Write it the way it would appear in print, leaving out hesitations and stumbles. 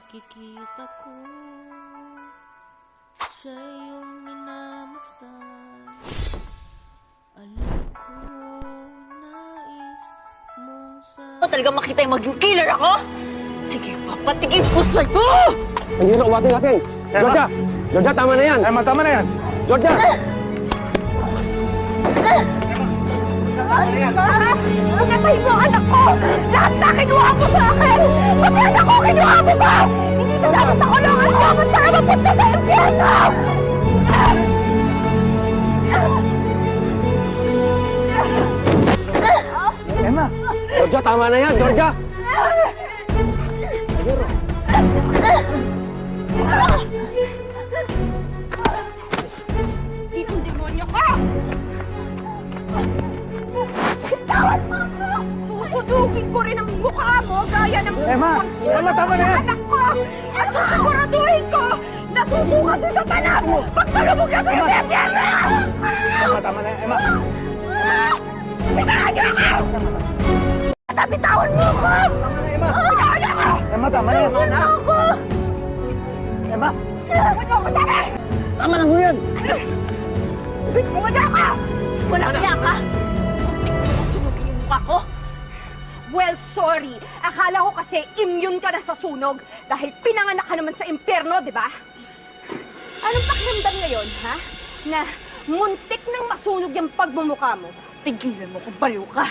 Nakikita ko siya yung minamasdan. Alam ko nais mong sa... Talaga makita yung maging killer ako? Sige, papatikin ko sa'yo! Ang hirap, wating. Georgia! Georgia, tama na yan! Emma, tama na yan! Georgia! Pinatay mo ang anak ko! Lahat na kinuha mo sa akin! Pati anak ko kinuha mo ba? Hindi na dapat sa kulungan ko! Basta ka mapunta sa impyerno! Emma! Georgia, tama na yan! Georgia! Itong demonyo ka! Bitawan mo ako! Susudugin ko rin ang mukha mo gaya ng Emma! Emma, tama na yan! anak ko! At susiguraduhin ko na susuka si Satanas pagsalubog na sa'yo sa impyerno! Emma, tama na yan! Emma! Bitawan niyo ako! Bitawan mo ako! Emma! Bitawan niyo ako! Emma, tama na yan! Bitawan ako! Emma! Bitawan niyo ako sa akin! Tama na ho yan! Bitawan niyo ako! Walang niya ka! Muntik mo masunogin yung mukha ko! Well, sorry. Akala ko kasi immune ka na sa sunog dahil pinanganak ka naman sa impyerno, di ba? Anong pakiramdam ngayon, ha? Na muntik nang masunog yung pagmumukha mo. Tigilan mo kung baliw ka.